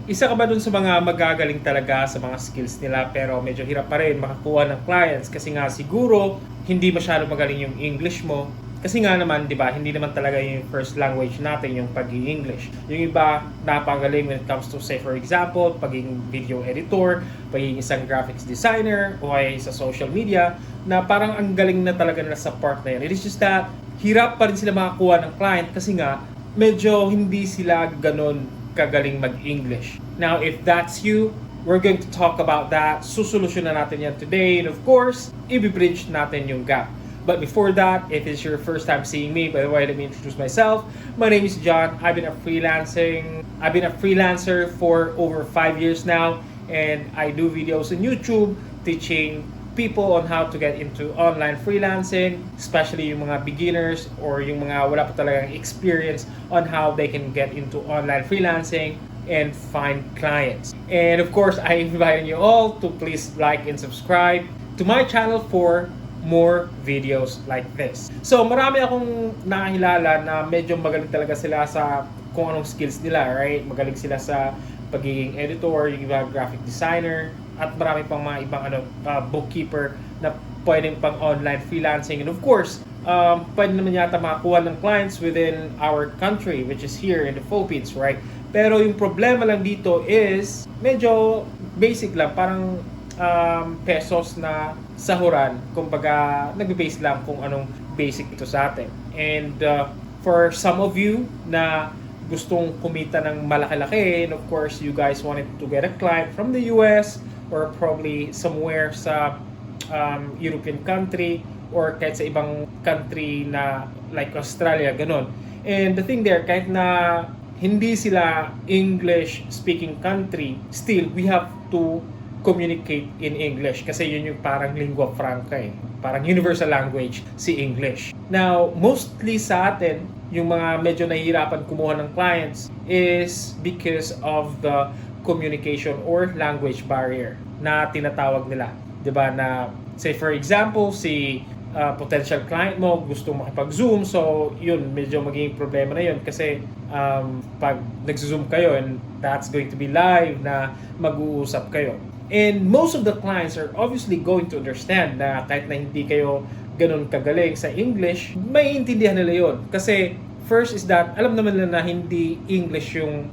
Isa ka ba dun sa mga magagaling talaga sa mga skills nila pero medyo hirap pa rin makakuha ng clients kasi nga siguro hindi masyado magaling yung English mo? Kasi nga naman, di ba, hindi naman talaga yung first language natin yung pag-i-English. Yung iba, napagaling when it comes to, say, for example, pagiging video editor, pagiging isang graphics designer, o ay sa social media, na parang ang galing na talaga nila sa part na yun. It is just that, hirap pa rin sila makakuha ng client kasi nga, medyo hindi sila ganon kagaling mag-English. Now, if that's you, we're going to talk about that. Susolusyonan natin yan today. And of course, i-bridge natin yung gap. But before that, if it's your first time seeing me, by the way, let me introduce myself. My name is John. I've been a freelancer for over 5 years now, and I do videos on YouTube teaching people on how to get into online freelancing, especially yung mga beginners or yung mga wala pa talagang experience on how they can get into online freelancing and find clients. And of course, I invite you all to please like and subscribe to my channel for more videos like this. So marami akong nakakilala na medyo magaling talaga sila sa kung anong skills nila, right? Magaling sila sa pagiging editor, yung iba graphic designer, at marami pang mga ibang bookkeeper na pwedeng pang online freelancing. And of course, pwede naman yata makakuha ng clients within our country, which is here in the Philippines, right? Pero yung problema lang dito is medyo basic lang, parang pesos na sahuran, kumbaga nagbe-base lang kung anong basic ito sa atin. And for some of you na gustong kumita ng malaki-laki, and of course you guys wanted to get a client from the US or probably somewhere sa European country or kahit sa ibang country na like Australia, ganun. And the thing there, kahit na hindi sila English speaking country, still we have to communicate in English kasi yun yung parang lingua franca eh. Parang universal language si English. Now, mostly sa atin, yung mga medyo nahihirapan kumuha ng clients is because of the communication or language barrier na tinatawag nila. 'Di ba na say for example, si potential client mo gustong makipag-Zoom, so yun, medyo magiging problema na yun kasi pag nag-Zoom kayo and that's going to be live na mag-uusap kayo. And most of the clients are obviously going to understand na kahit na hindi kayo ganun kagaling sa English, may intindihan nila yun. Kasi first is that, alam naman nila na hindi English yung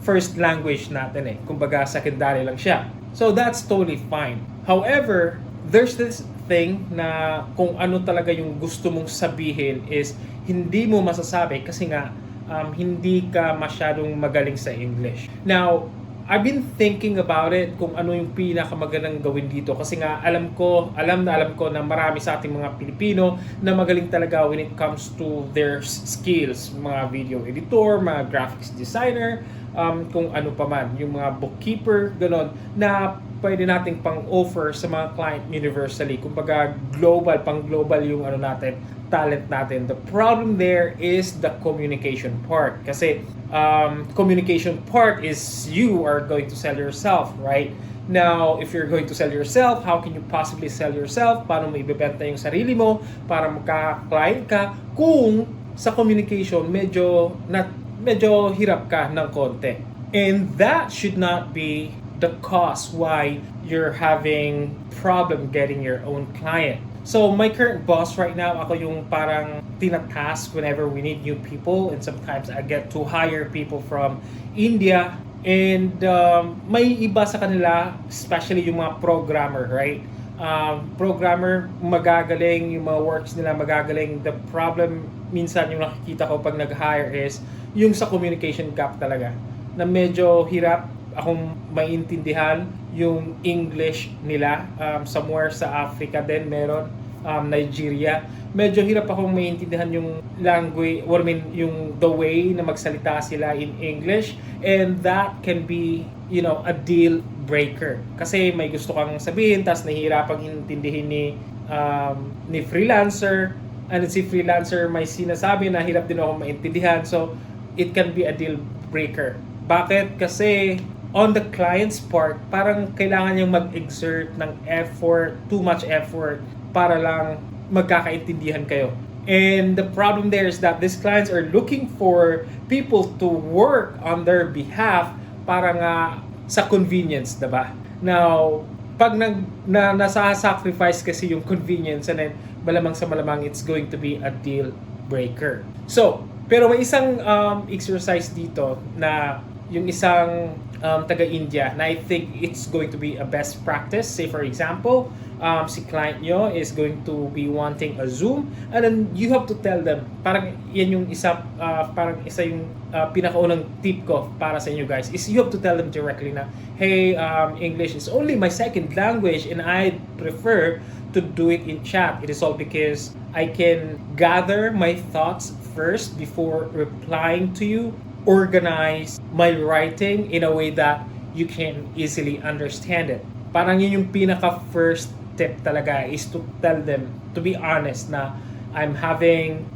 first language natin eh. Kumbaga, secondary lang siya. So that's totally fine. However, there's this thing na kung ano talaga yung gusto mong sabihin is hindi mo masasabi kasi nga hindi ka masyadong magaling sa English. Now, I've been thinking about it kung ano yung pinakamagandang gawin dito kasi nga alam ko na marami sa ating mga Pilipino na magaling talaga when it comes to their skills, mga video editor, mga graphics designer, kung ano pa man, yung mga bookkeeper, ganon, na pwede nating pang-offer sa mga client universally. Kumbaga pang-global yung ano natin, talent natin. The problem there is the communication part. Kasi communication part is you are going to sell yourself, right? Now, if you're going to sell yourself, how can you possibly sell yourself? Paano mo ibebenta yung sarili mo para magka-client ka kung sa communication medyo hirap ka ng konti. And that should not be the cause why you're having problem getting your own client. So my current boss right now, ako yung parang tinatask whenever we need new people, and sometimes I get to hire people from India, and may iba sa kanila, especially yung mga programmer, right? Programmer, magagaling, yung mga works nila magagaling. The problem minsan yung nakikita ko pag nag-hire is yung sa communication gap talaga, na medyo hirap akong maintindihan yung English nila. Somewhere sa Africa din meron, Nigeria. Medyo hirap akong maintindihan yung language, or I mean, yung the way na magsalita sila in English, and that can be, you know, a deal breaker. Kasi may gusto kang sabihin, tas nahihirapang intindihin ni freelancer, and si freelancer may sinasabi na hirap din ako maintindihan, so it can be a deal breaker. Bakit? Kasi on the client's part, parang kailangan niyang mag-exert ng effort, too much effort, para lang magkakaintindihan kayo. And the problem there is that these clients are looking for people to work on their behalf, para nga sa convenience, diba? Now, pag nasa-sacrifice kasi yung convenience, and then malamang sa malamang it's going to be a deal breaker. So, pero may isang exercise dito na yung isang taga-India na I think it's going to be a best practice. Say for example, si client nyo is going to be wanting a Zoom, and then you have to tell them, parang yan yung parang isa yung pinakaunang tip ko para sa inyo guys, is you have to tell them directly na, hey, English is only my second language and I prefer to do it in chat. It is all because I can gather my thoughts first before replying to you, organize my writing in a way that you can easily understand it. Parang yun yung pinaka first tip talaga, is to tell them, to be honest, na I'm having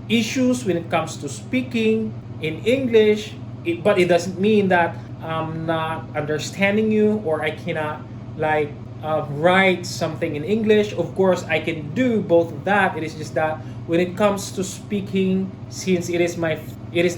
issues when it comes to speaking in English, but it doesn't mean that I'm not understanding you or I cannot write something in English. Of course, I can do both of that. It is just that when it comes to speaking, since it is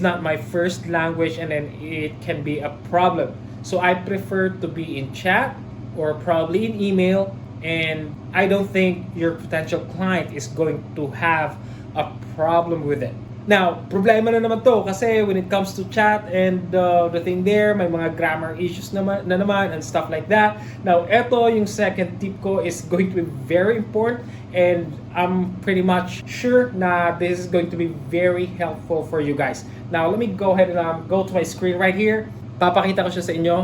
not my first language, and then it can be a problem. So I prefer to be in chat or probably in email, and I don't think your potential client is going to have a problem with it. Now, problema na naman to kasi when it comes to chat and the thing there, may mga grammar issues naman and stuff like that. Now, eto yung second tip ko is going to be very important, and I'm pretty much sure na this is going to be very helpful for you guys. Now, let me go ahead and go to my screen right here. Papakita ko siya sa inyo.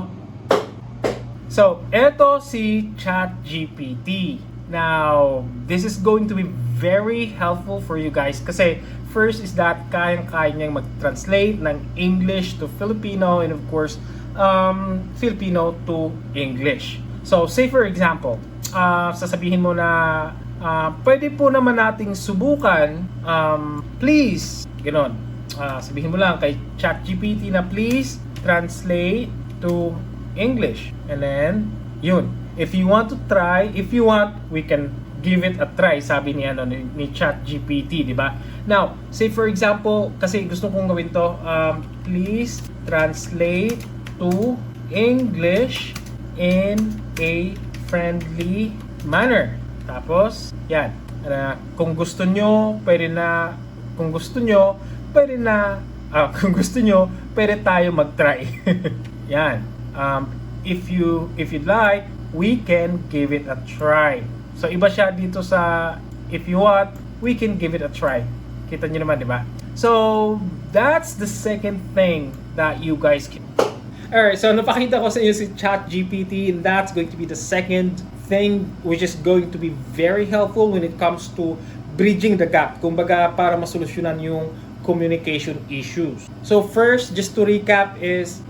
So, eto si ChatGPT. Now, this is going to be very helpful for you guys kasi first is that kayang-kaya niyang mag-translate ng English to Filipino, and of course, Filipino to English. So, say for example, sasabihin mo na pwede po naman nating subukan, please, gano'n. Sabihin mo lang kay ChatGPT na please translate to English. And then, yun. If you want, we can give it a try, sabi ni ChatGPT, di ba? Now, say for example, kasi gusto kong gawin to, please translate to English in a friendly manner. Tapos, yan. Kung gusto nyo, pwede tayo mag-try. Yan. If you'd like, we can give it a try. So, iba siya dito sa if you want, we can give it a try. Kita nyo naman, di ba? So, that's the second thing that you guys can. Alright, so napakita ko sa inyo si ChatGPT, and that's going to be the second thing which is going to be very helpful when it comes to bridging the gap. Kumbaga, para masolusyonan yung communication issues. So, first, just to recap is,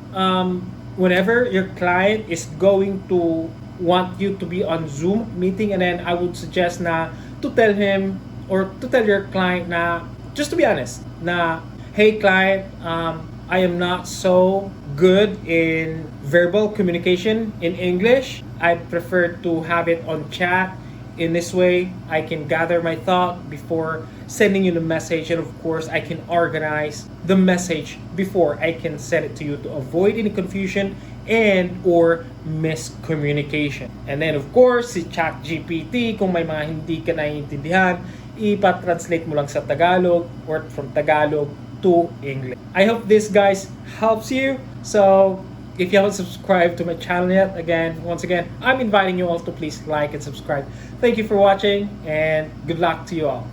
whenever your client is going to want you to be on Zoom meeting, and then I would suggest na to tell him or to tell your client na, just to be honest, na, hey client, I am not so good in verbal communication in English. I prefer to have it on chat. In this way, I can gather my thought before sending you the message, and of course, I can organize the message before I can send it to you to avoid any confusion and or miscommunication. And then of course, si ChatGPT, kung may mga hindi ka naiintindihan, ipa-translate mo lang sa Tagalog or from Tagalog to English. I hope this guys helps you. So, if you haven't subscribed to my channel yet, once again, I'm inviting you all to please like and subscribe. Thank you for watching, and good luck to you all.